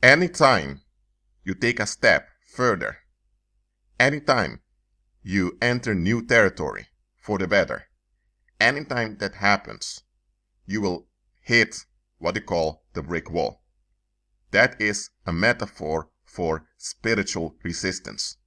Anytime you take a step further, anytime you enter new territory for the better, anytime that happens, you will hit what they call the brick wall. That is a metaphor for spiritual resistance.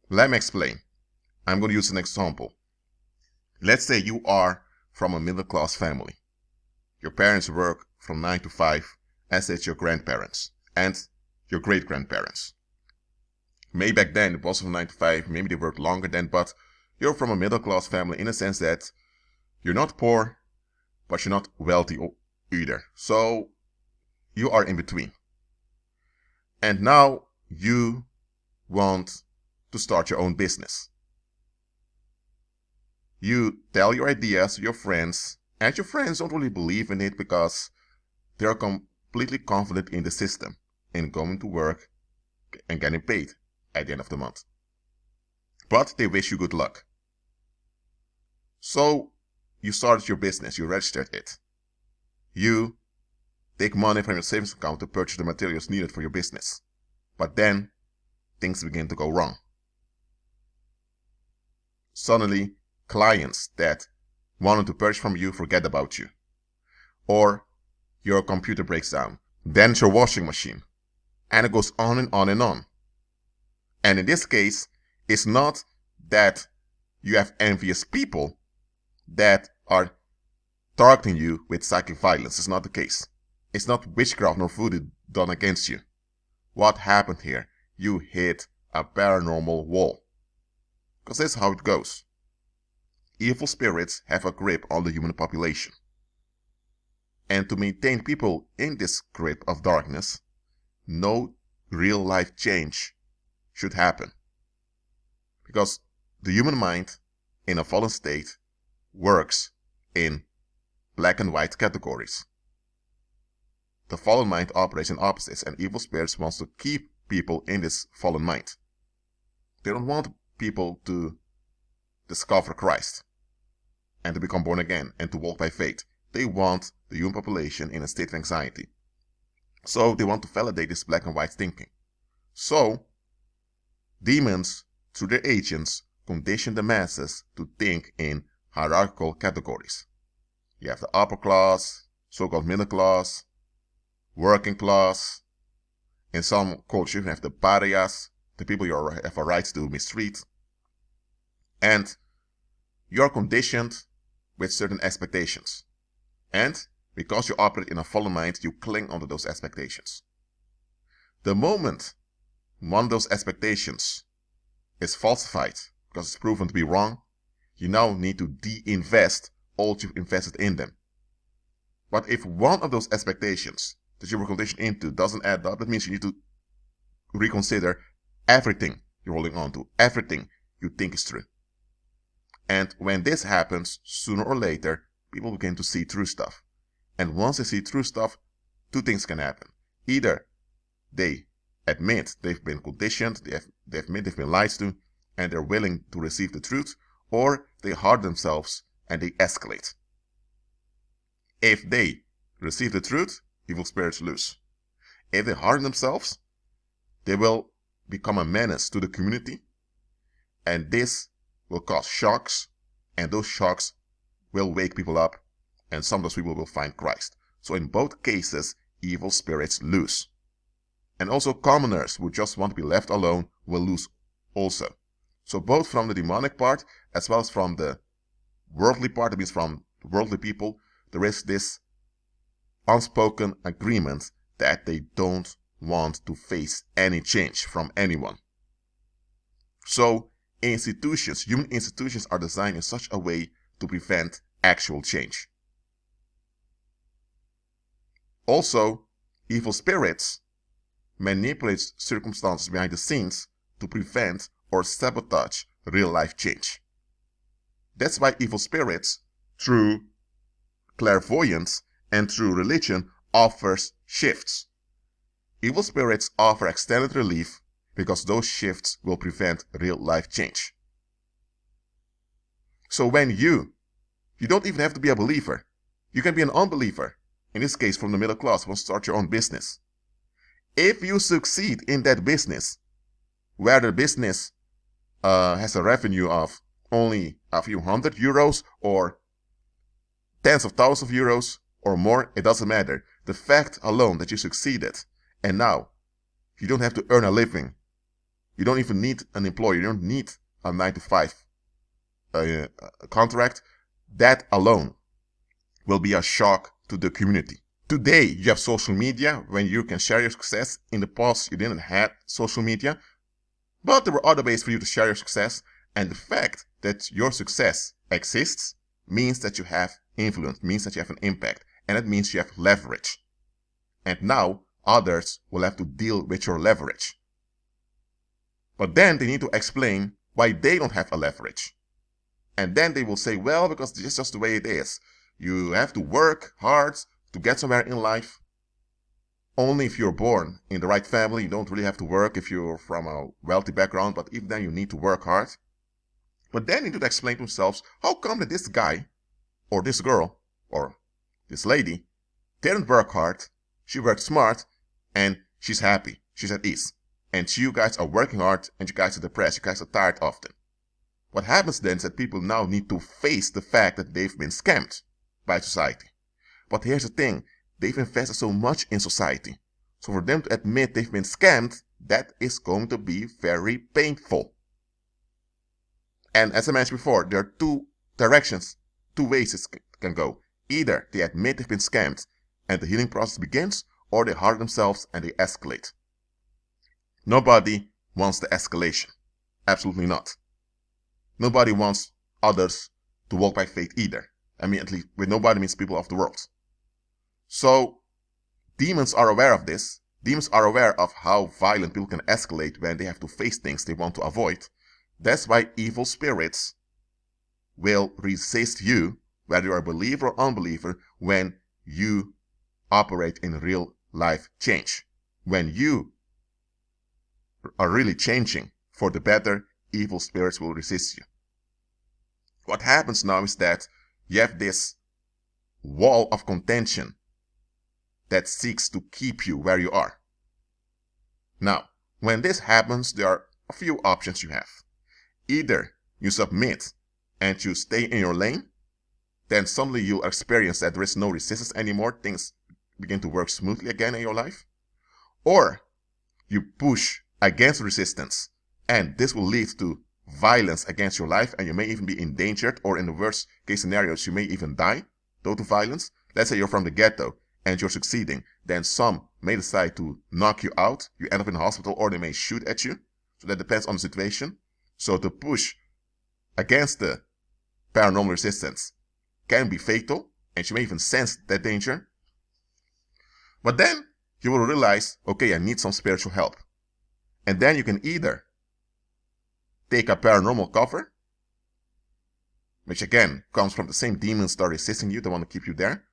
Let me explain. I'm going to use an example. Let's say you are from a middle-class family. Your parents work from 9 to 5, as did your grandparents and your great-grandparents. Maybe back then it was from 9 to 5, maybe they worked longer then, but you're from a middle-class family in the sense that you're not poor, but you're not wealthy either. So you are in between. And now you want to start your own business. You tell your ideas to your friends, and your friends don't really believe in it because they are completely confident in the system, in going to work and getting paid at the end of the month. But they wish you good luck. So you started your business, you registered it. You take money from your savings account to purchase the materials needed for your business. But then things begin to go wrong. Suddenly, clients that wanted to purchase from you forget about you. Or your computer breaks down. Then it's your washing machine. And it goes on and on and on. And in this case, it's not that you have envious people that are targeting you with psychic violence. It's not the case. It's not witchcraft nor voodoo done against you. What happened here? You hit a paranormal wall. Because that's how it goes. Evil spirits have a grip on the human population. And to maintain people in this grip of darkness, no real life change should happen. Because the human mind in a fallen state works in black and white categories. The fallen mind operates in opposites, and evil spirits wants to keep people in this fallen mind. They don't want people to discover Christ and to become born again and to walk by faith. They want the human population in a state of anxiety. So they want to validate this black and white thinking. So demons, through their agents, condition the masses to think in hierarchical categories. You have the upper class, so-called middle class, working class. In some cultures, you have the pariahs, the people you have a right to mistreat. And you're conditioned with certain expectations. And because you operate in a fallen mind, you cling onto those expectations. The moment one of those expectations is falsified because it's proven to be wrong, you now need to de-invest all you've invested in them. But if one of those expectations that you were conditioned into doesn't add up, that means you need to reconsider everything you're holding on to, everything you think is true. And when this happens, sooner or later, people begin to see through stuff. And once they see through stuff, two things can happen. Either they admit they've been conditioned, they admit they've been lied to, and they're willing to receive the truth, or they harden themselves and they escalate. If they receive the truth, evil spirits lose. If they harden themselves, they will become a menace to the community, and this will cause shocks, and those shocks will wake people up, and some of those people will find Christ. So in both cases, evil spirits lose. And also commoners who just want to be left alone will lose also. So both from the demonic part as well as from the worldly part, that means from worldly people, there is this unspoken agreement that they don't want to face any change from anyone. So institutions, human institutions, are designed in such a way to prevent actual change. Also, evil spirits manipulate circumstances behind the scenes to prevent or sabotage real life change. That's why evil spirits, through clairvoyance and through religion, offers shifts. Evil spirits offer extended relief because those shifts will prevent real life change. So when you don't even have to be a believer. You can be an unbeliever. In this case, from the middle class, want to start your own business. If you succeed in that business, where the business has a revenue of only a few €100 or tens of thousands of euros or more, it doesn't matter. The fact alone that you succeeded, and now you don't have to earn a living. You don't even need an employer. You don't need a 9 to 5 contract. That alone will be a shock to the community. Today, you have social media when you can share your success. In the past, you didn't have social media, but there were other ways for you to share your success. And the fact that your success exists means that you have influence, means that you have an impact, and it means you have leverage. And now, others will have to deal with your leverage. But then they need to explain why they don't have a leverage. And then they will say, well, because this is just the way it is. You have to work hard to get somewhere in life. Only if you're born in the right family, you don't really have to work if you're from a wealthy background, but even then you need to work hard. But then they need to explain to themselves, how come that this guy, or this girl, or this lady, didn't work hard, she worked smart, and she's happy, she's at ease. And you guys are working hard, and you guys are depressed, you guys are tired often. What happens then is that people now need to face the fact that they've been scammed by society. But here's the thing, they've invested so much in society. So for them to admit they've been scammed, that is going to be very painful. And as I mentioned before, there are two directions, two ways it can go. Either they admit they've been scammed and the healing process begins, or they harden themselves and they escalate. Nobody wants the escalation. Absolutely not. Nobody wants others to walk by faith either. I mean, at least with nobody means people of the world. So, demons are aware of this. Demons are aware of how violent people can escalate when they have to face things they want to avoid. That's why evil spirits will resist you, whether you're a believer or unbeliever, when you operate in real life change. When you are really changing for the better, evil spirits will resist you. What happens now is that you have this wall of contention that seeks to keep you where you are. Now, when this happens, there are a few options you have. Either you submit and you stay in your lane, then suddenly you'll experience that there is no resistance anymore, things begin to work smoothly again in your life. Or you push against resistance, and this will lead to violence against your life, and you may even be endangered, or in the worst case scenarios, you may even die due to violence. Let's say you're from the ghetto and you're succeeding, then some may decide to knock you out, you end up in the hospital, or they may shoot at you. So that depends on the situation. So to push against the paranormal resistance can be fatal, and you may even sense that danger. But then you will realize, okay, I need some spiritual help. And then you can either take a paranormal cover, which again comes from the same demons that are resisting you, that want to keep you there.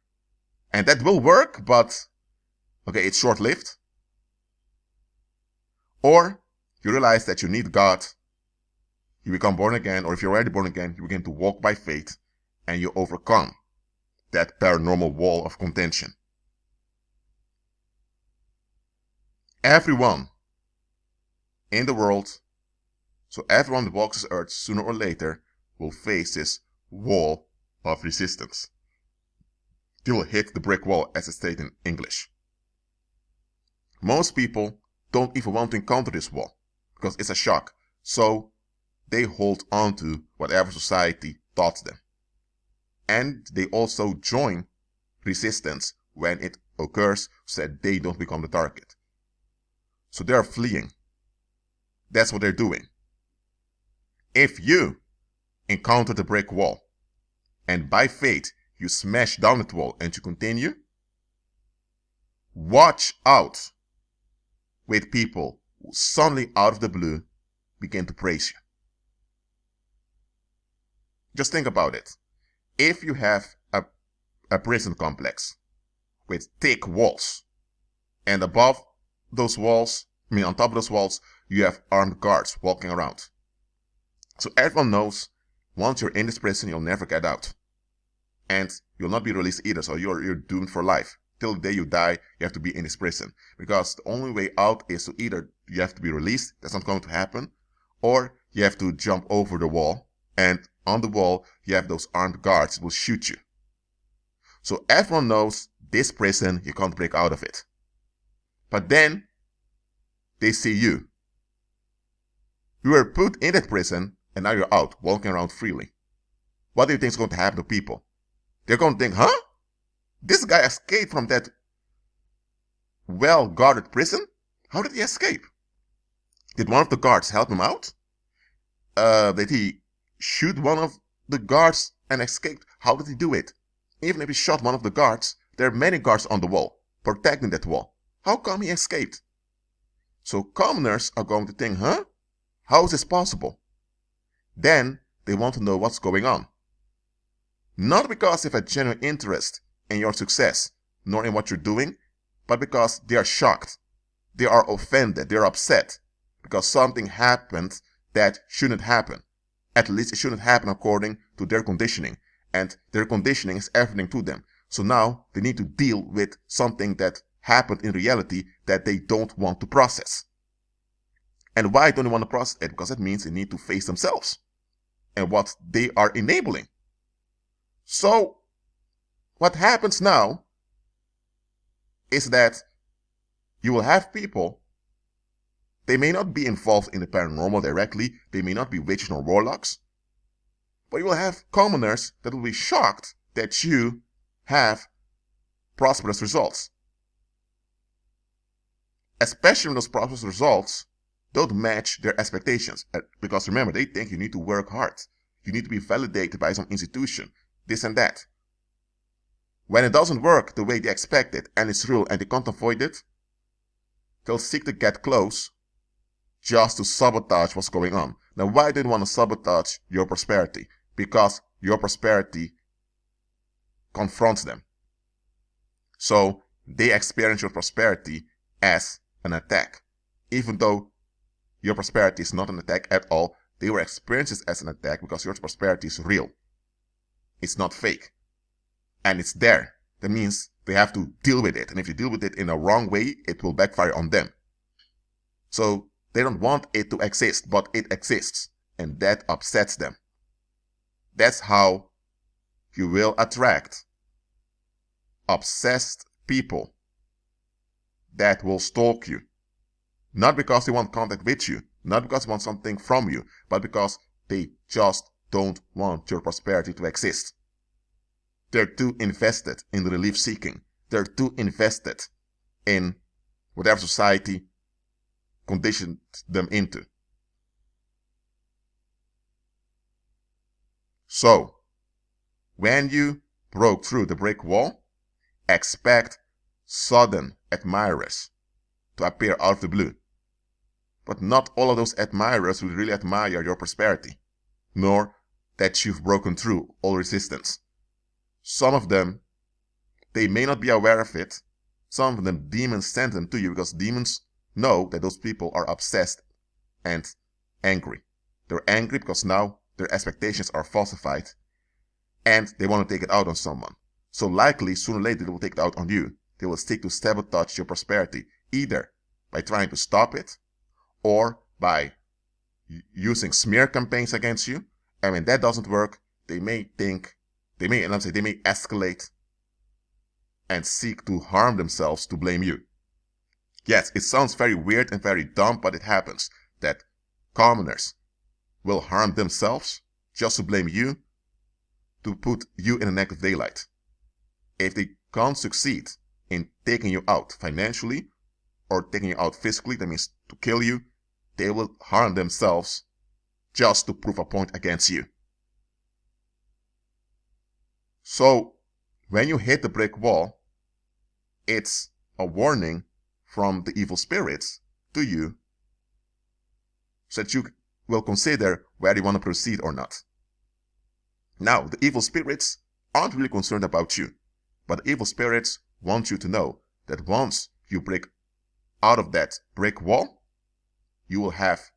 And that will work, but okay, it's short-lived. Or you realize that you need God, you become born again, or if you're already born again, you begin to walk by faith, and you overcome that paranormal wall of contention. Everyone in the world, so everyone that walks this earth sooner or later will face this wall of resistance. They will hit the brick wall, as it's stated in English. Most people don't even want to encounter this wall because it's a shock. So they hold on to whatever society taught them. And they also join resistance when it occurs so that they don't become the target. So they are fleeing. That's what they're doing. If you encounter the brick wall and by faith you smash down that wall and you continue, watch out with people who suddenly out of the blue begin to praise you. Just think about it. If you have a prison complex with thick walls, and above those walls, on top of those walls, you have armed guards walking around. So everyone knows once you're in this prison, you'll never get out. And you'll not be released either, so you're doomed for life. till the day you die, you have to be in this prison. Because the only way out is to either you have to be released, that's not going to happen, or you have to jump over the wall, and on the wall, you have those armed guards who will shoot you. So everyone knows this prison, you can't break out of it. But then, they see you. You were put in that prison, and now you're out, walking around freely. What do you think is going to happen to people? They're going to think, huh? This guy escaped from that well-guarded prison? How did he escape? Did one of the guards help him out? Did he shoot one of the guards and escape? How did he do it? Even if he shot one of the guards, there are many guards on the wall, protecting that wall. How come he escaped? So commoners are going to think, huh? How is this possible? Then they want to know what's going on. Not because they have a genuine interest in your success, nor in what you're doing, but because they are shocked. They are offended. They are upset because something happened that shouldn't happen. At least it shouldn't happen according to their conditioning. And their conditioning is everything to them. So now they need to deal with something that happened in reality that they don't want to process. And why don't they want to process it? Because it means they need to face themselves and what they are enabling. So what happens now is that you will have people, they may not be involved in the paranormal directly, they may not be witches or warlocks, but you will have commoners that will be shocked that you have prosperous results. Especially when those prosperous results don't match their expectations. Because remember, they think you need to work hard. You need to be validated by some institution, this and that. When it doesn't work the way they expect it and it's real and they can't avoid it, they'll seek to get close just to sabotage what's going on. Now, why do they want to sabotage your prosperity? Because your prosperity confronts them. So they experience your prosperity as an attack. Even though your prosperity is not an attack at all, they will experience it as an attack because your prosperity is real. It's not fake. And it's there. That means they have to deal with it. And if you deal with it in a wrong way, it will backfire on them. So they don't want it to exist, but it exists. And that upsets them. That's how you will attract obsessed people that will stalk you. Not because they want contact with you, not because they want something from you, but because they just don't want your prosperity to exist. They're too invested in relief seeking. They're too invested in whatever society conditioned them into. So, when you broke through the brick wall, expect sudden admirers to appear out of the blue. But not all of those admirers will really admire your prosperity, nor that you've broken through all resistance. Some of them, they may not be aware of it. Some of them, demons send them to you because demons know that those people are obsessed and angry. They're angry because now their expectations are falsified and they want to take it out on someone. So likely, sooner or later, they will take it out on you. They will seek to sabotage your prosperity, either by trying to stop it or by using smear campaigns against you. And when that doesn't work, they may escalate and seek to harm themselves to blame you. Yes, it sounds very weird and very dumb, but it happens that commoners will harm themselves just to blame you, to put you in a negative daylight. If they can't succeed in taking you out financially or taking you out physically, that means to kill you, they will harm themselves just to prove a point against you. So, when you hit the brick wall, it's a warning from the evil spirits to you so that you will consider whether you want to proceed or not. Now, the evil spirits aren't really concerned about you, but the evil spirits want you to know that once you break out of that brick wall, you will have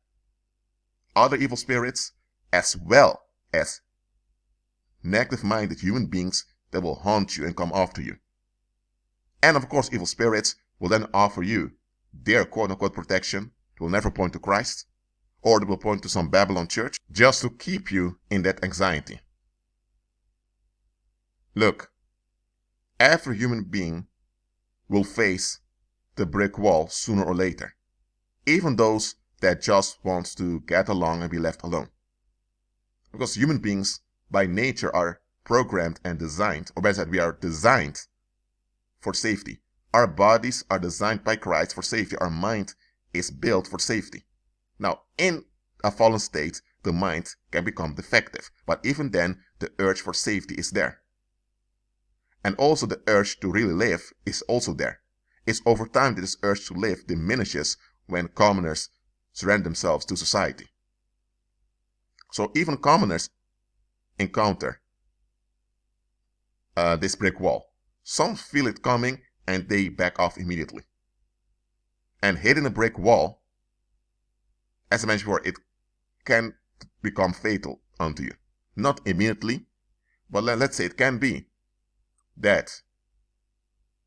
other evil spirits as well as negative-minded human beings that will haunt you and come after you. And of course, evil spirits will then offer you their quote-unquote protection. They will never point to Christ, or they will point to some Babylon church just to keep you in that anxiety. Look, every human being will face the brick wall sooner or later, even those that just want to get along and be left alone. Because human beings by nature are programmed and designed, or better said, we are designed for safety. Our bodies are designed by Christ for safety. Our mind is built for safety. Now, in a fallen state, the mind can become defective, but even then, the urge for safety is there. And also the urge to really live is also there. It's over time that this urge to live diminishes when commoners surrender themselves to society. So even commoners encounter this brick wall. Some feel it coming and they back off immediately. And hitting a brick wall, as I mentioned before, it can become fatal unto you. Not immediately, but let's say it can be that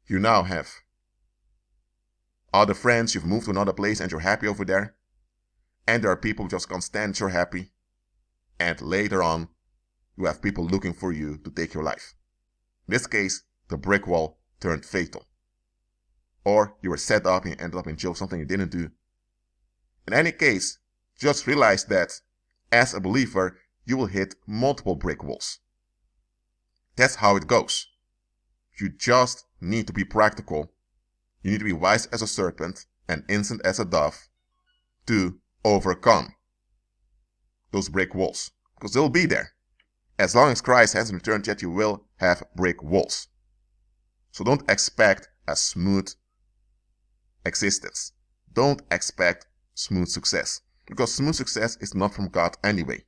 you now have other friends, you've moved to another place and you're happy over there, and there are people who just can't stand you're happy, and later on you have people looking for you to take your life. In this case, the brick wall turned fatal. Or you were set up and you ended up in jail, something you didn't do. In any case, just realize that as a believer, you will hit multiple brick walls. That's how it goes. You just need to be practical. You need to be wise as a serpent and innocent as a dove to overcome those brick walls. Because they'll be there. As long as Christ hasn't returned yet, you will have brick walls. So don't expect a smooth existence. Don't expect smooth success. Because smooth success is not from God anyway.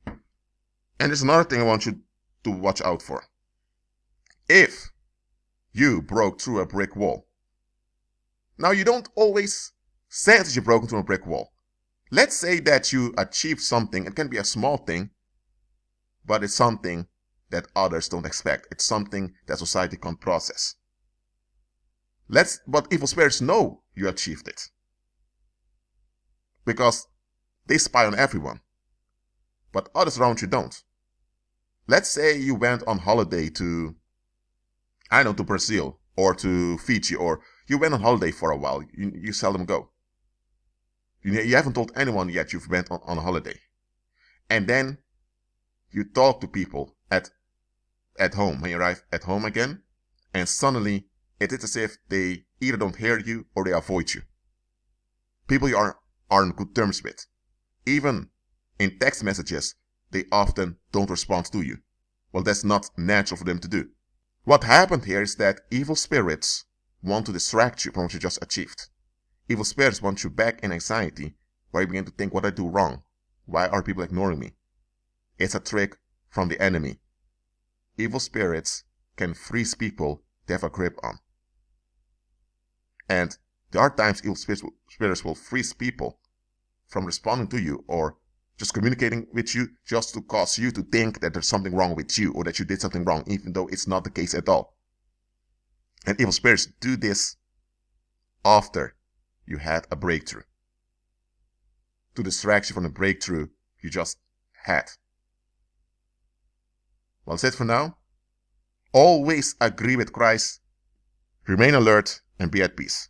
And there's another thing I want you to watch out for. If you broke through a brick wall. Now you don't always say that you broke through a brick wall. Let's say that you achieved something. It can be a small thing, but it's something that others don't expect. It's something that society can't process. But evil spirits know you achieved it. Because they spy on everyone. But others around you don't. Let's say you went on holiday to Brazil or to Fiji, or you went on holiday for a while. You seldom go. You haven't told anyone yet you've went on a holiday. And then you talk to people at home. When you arrive at home again, and suddenly it is as if they either don't hear you or they avoid you. People you are on good terms with. Even in text messages, they often don't respond to you. Well, that's not natural for them to do. What happened here is that evil spirits want to distract you from what you just achieved. Evil spirits want you back in anxiety, where you begin to think, what I do wrong? Why are people ignoring me? It's a trick from the enemy. Evil spirits can freeze people they have a grip on. And there are times evil spirits will freeze people from responding to you or just communicating with you just to cause you to think that there's something wrong with you or that you did something wrong, even though it's not the case at all. And evil spirits do this after you had a breakthrough, to distract you from the breakthrough you just had. Well, that's it for now. Always agree with Christ, remain alert, and be at peace.